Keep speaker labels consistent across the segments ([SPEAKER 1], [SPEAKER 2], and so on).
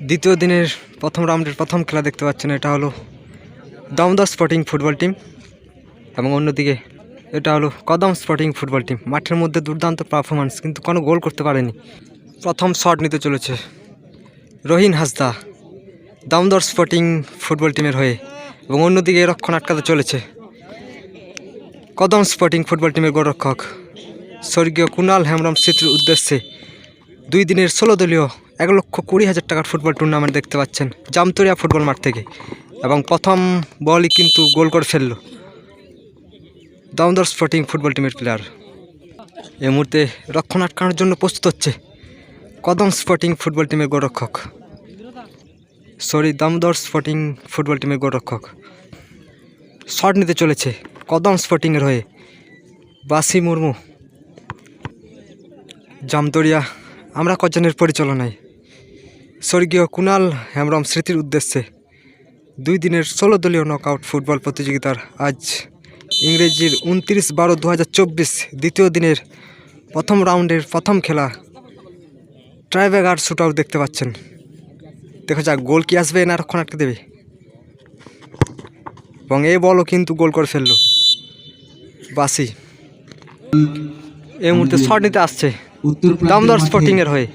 [SPEAKER 1] দ্বিতীয় দিনের প্রথম রাউন্ডের প্রথম খেলা দেখতে পাচ্ছেন, এটা হলো দমদম স্পোর্টিং ফুটবল টিম এবং অন্যদিকে এটা হলো কদম স্পোর্টিং ফুটবল টিম। মাঠের মধ্যে দুর্দান্ত পারফরমেন্স, কিন্তু কোনো গোল করতে পারেনি। প্রথম শট নিতে চলেছে রহিন হাসদা দমদম স্পোর্টিং ফুটবল টিমের হয়ে, এবং অন্যদিকে রক্ষণ আটকাতে চলেছে কদম স্পোর্টিং ফুটবল টিমের গোলরক্ষক স্বর্গীয় কুণাল হেমব্রম স্মৃতির উদ্দেশ্যে 2 দিনের 16 দলীয় 1,20,000 টাকার ফুটবল টুর্নামেন্ট দেখতে পাচ্ছেন জামতরিয়া ফুটবল মাঠ থেকে। এবং প্রথম বলই কিন্তু গোল করে ফেলল দমদম স্পোর্টিং ফুটবল টিমের প্লেয়ার। এই মুহূর্তে রক্ষণ আটকানোর জন্য প্রস্তুত হচ্ছে কদম স্পোর্টিং ফুটবল টিমের গোলরক্ষক দমদম স্পোর্টিং ফুটবল টিমের গোলরক্ষক। শট নিতে চলেছে কদম স্পোর্টিংয়ের হয়ে বাসি মুর্মু জামতরিয়া আমরা কজনের পরিচালনায় স্বর্গীয় কুণাল হেমব্রম স্মৃতির উদ্দেশ্যে 2 দিনের 16 দলীয় নকআউট ফুটবল প্রতিযোগিতার আজ ইংরেজির 29/12/2024 দ্বিতীয় দিনের প্রথম রাউন্ডের প্রথম খেলা ট্রাইব্রেকার শুট আউট দেখতে পাচ্ছেন। দেখা যাক গোল কি আসবে না রক্ষণ আটকে দেবে। এবং এই বলও কিন্তু গোল করে ফেললো বাসি। এই মুহূর্তে শট নিতে আসছে দমদম স্পোর্টিংয়ের হয়ে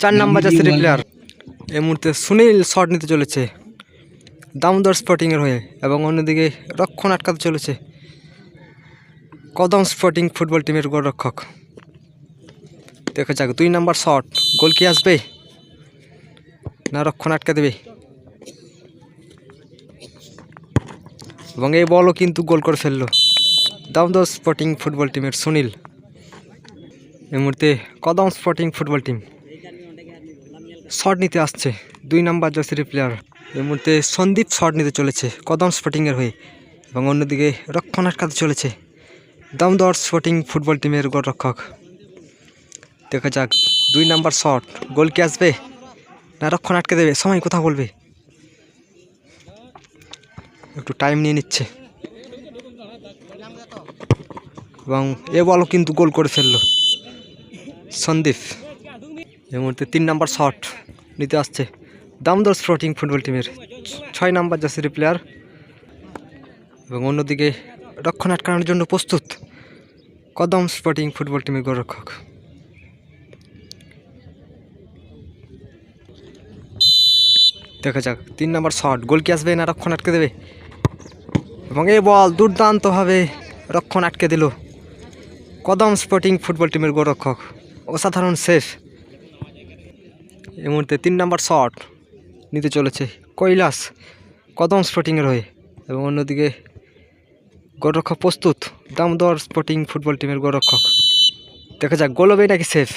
[SPEAKER 1] 4 নম্বর জার্সির প্লেয়ার। এই মুহূর্তে সুনীল শট নিতে চলেছে দমদম স্পোর্টিংয়ের হয়ে, এবং অন্যদিকে রক্ষণ আটকাতে চলেছে কদম স্পোর্টিং ফুটবল টিমের গোলরক্ষক। দেখা যাক 2 নম্বর শট, গোল কি আসবে না রক্ষণ আটকে দেবে। এবং এই বলও কিন্তু গোল করে ফেললো দমদম স্পোর্টিং ফুটবল টিমের সুনীল। এই মুহূর্তে কদম স্পোর্টিং ফুটবল টিম শট নিতে আসছে 2 নম্বর জার্সির প্লেয়ার। এই মুহূর্তে সন্দীপ শট নিতে চলেছে কদম স্পোর্টিংয়ের হয়ে, এবং অন্যদিকে রক্ষণ আটকাতে চলেছে দমদম স্পোর্টিং ফুটবল টিমের গোলরক্ষক। দেখা যাক 2 নম্বর শট, গোল কি আসবে না রক্ষণ আটকে দেবে। সময় কথা বলবে, একটু টাইম নিয়ে নিচ্ছে। এবং এ বলও কিন্তু গোল করে ফেললো সন্দীপ। এই মুহূর্তে 3 নম্বর শট নিতে আসছে দমদম স্পোর্টিং ফুটবল টিমের 6 নম্বর জার্সির প্লেয়ার, এবং অন্যদিকে রক্ষণ আটকানোর জন্য প্রস্তুত কদম স্পোর্টিং ফুটবল টিমের গোলরক্ষক। দেখা যাক 3 নম্বর শট, গোল কি আসবে না রক্ষণ আটকে দেবে। এবং এই বল দুর্দান্তভাবে রক্ষণ আটকে দিল কদম স্পোর্টিং ফুটবল টিমের গোলরক্ষক, অসাধারণ সেভ। এই মুহূর্তে 3 নম্বর শট নিতে চলেছে কৈলাস কদম স্পোর্টিংয়ের হয়ে, এবং অন্যদিকে গোলরক্ষক প্রস্তুত দমদম স্পোর্টিং ফুটবল টিমের গোলরক্ষক। দেখা যাক গোল হবে নাকি সেভ।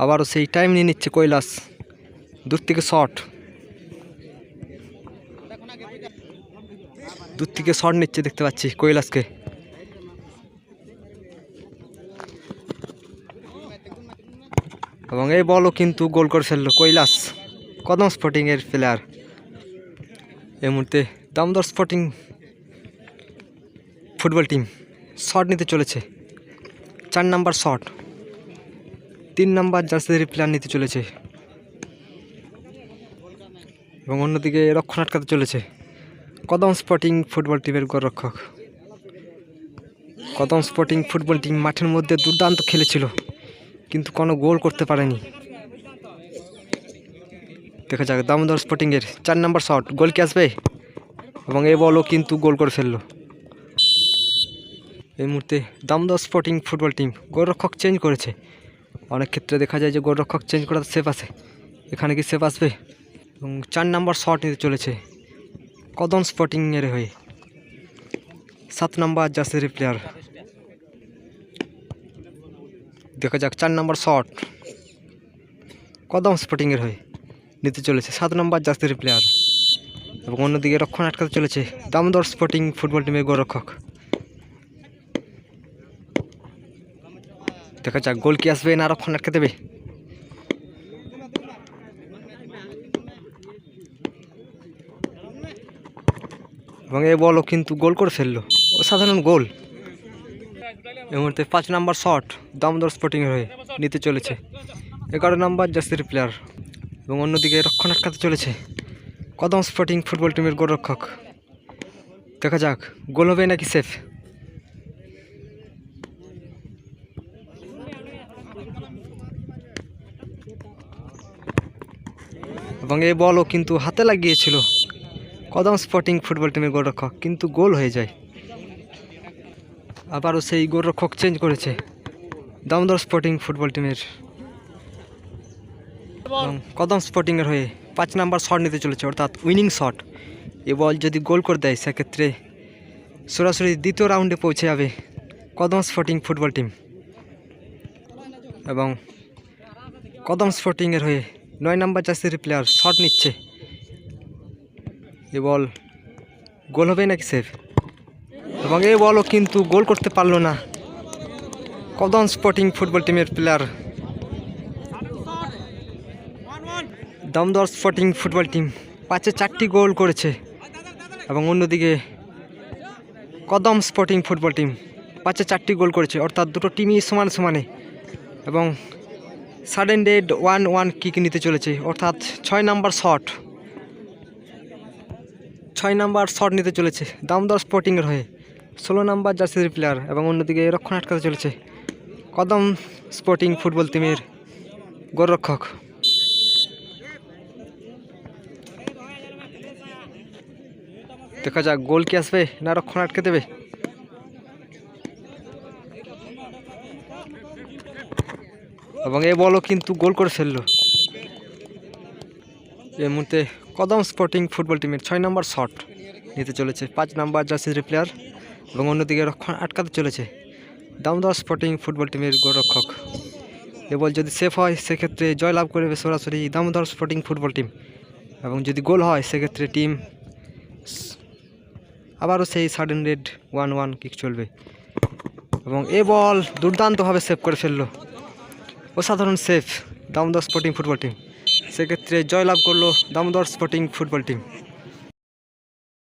[SPEAKER 1] আবারও সেই টাইম নিয়ে নিচ্ছে কৈলাস, দূর থেকে শট, দূর থেকে শট নিচ্ছে দেখতে পাচ্ছি কৈলাসকে। এবং এই বলও কিন্তু গোল করে ফেললো কৈলাস কদম স্পোর্টিংয়ের প্লেয়ার। এই মুহূর্তে Dumdum sporting football team shot নিতে চলেছে 4 নম্বর শট, 3 নম্বর জার্সির প্লেয়ার নিতে চলেছে, এবং অন্যদিকে রক্ষণ আটকাতে চলেছে কদম স্পোর্টিং ফুটবল টিমের গোলরক্ষক। কদম স্পোর্টিং ফুটবল টিম মাঠের মধ্যে দুর্দান্ত খেলেছিল, কিন্তু কোনো গোল করতে পারেনি। দেখা যাক দমদম স্পোর্টিংয়ের 4 নম্বর শট, গোল কি আসবে। এবং এই বলও কিন্তু গোল করে ফেললো। এই মুহূর্তে দমদম স্পোর্টিং ফুটবল টিম গোলরক্ষক চেঞ্জ করেছে। অনেক ক্ষেত্রে দেখা যায় যে গোলরক্ষক চেঞ্জ করার সেভ আসে, এখানে কি সেভ আসবে। এবং 4 নম্বর শট নিতে চলেছে কদম স্পোর্টিংয়ের হয়ে 7 নম্বর জার্সির প্লেয়ার। দেখা যাক 4 নম্বর শট কদম স্পোর্টিংয়ের হয়ে নিতে চলেছে 7 নম্বর জার্সির প্লেয়ার, এবং অন্যদিকে রক্ষণ আটকাতে চলেছে দমদম স্পোর্টিং ফুটবল টিমের গোলরক্ষক। দেখা যাক গোল কি আসবে না রক্ষণ আটকে দেবে। এবং এই বলও কিন্তু গোল করে ফেললো, অসাধারণ গোল। এই মুহূর্তে 5 নম্বর শট দমদম স্পোর্টিংয়ের হয়ে নিতে চলেছে 11 নম্বর জার্সির প্লেয়ার এবং অন্যদিকে রক্ষণ আটকাতে চলেছে কদম স্পোর্টিং ফুটবল টিমের গোলরক্ষক। দেখা যাক গোল হবে নাকি সেফ। এবং এই বলও কিন্তু হাতে লাগিয়েছিল কদম স্পোর্টিং ফুটবল টিমের গোলরক্ষক, কিন্তু গোল হয়ে যায়। আবারও সেই গোলরক্ষক চেঞ্জ করেছে দামোদর স্পোর্টিং ফুটবল টিমের। এবং কদম স্পোর্টিংয়ের হয়ে 5 নাম্বার শট নিতে চলেছে, অর্থাৎ উইনিং শট। এ বল যদি গোল করে দেয় সেক্ষেত্রে সরাসরি দ্বিতীয় রাউন্ডে পৌঁছে যাবে কদম স্পোর্টিং ফুটবল টিম। এবং কদম স্পোর্টিংয়ের হয়ে 9 নাম্বার জার্সির প্লেয়ার শট নিচ্ছে। এ বল গোল হবে নাকি সেভ। এবং এই বলও কিন্তু গোল করতে পারলো না কদম স্পোর্টিং ফুটবল টিমের player. Damodar sporting football team 5-এ 4টি গোল করেছে এবং অন্যদিকে কদম স্পোর্টিং ফুটবল টিম 5-এ 4টি গোল করেছে, অর্থাৎ দুটো টিমই সমান সমানে। এবং সাডেন ডেড 1-1 কিক নিতে চলেছে, অর্থাৎ 6 নাম্বার শট নিতে চলেছে দামোদর স্পোর্টিংয়ের হয়ে 16 নাম্বার জার্সির প্লেয়ার। এবং অন্যদিকে রক্ষণ আটকাতে চলেছে কদম স্পোর্টিং ফুটবল টিমের গোলরক্ষক। দেখা যাক গোল কি আসবে না রক্ষণ আটকে দেবে। এবং এই বলও কিন্তু গোল করে ফেললো। এই মুহূর্তে কদম স্পোর্টিং ফুটবল টিমের 6 নাম্বার শট নিতে চলেছে 5 নাম্বার জার্সির প্লেয়ার। এবং অন্যদিকে রক্ষণ আটকাতে চলেছে দামোদর স্পোর্টিং ফুটবল টিমের গোলরক্ষক। এ বল যদি সেফ হয় সেক্ষেত্রে জয়লাভ করবে সরাসরি দামোদর স্পোর্টিং ফুটবল টিম। এবং যদি গোল হয় সেক্ষেত্রে টিম আবারও সেই সাডেন রেড 1-1 কিক চলবে। এবং এ বল দুর্দান্তভাবে সেভ করে ফেললো, অসাধারণ save Damodar sporting football team. সেক্ষেত্রে জয়লাভ করলো দামোদর স্পোর্টিং ফুটবল টিম।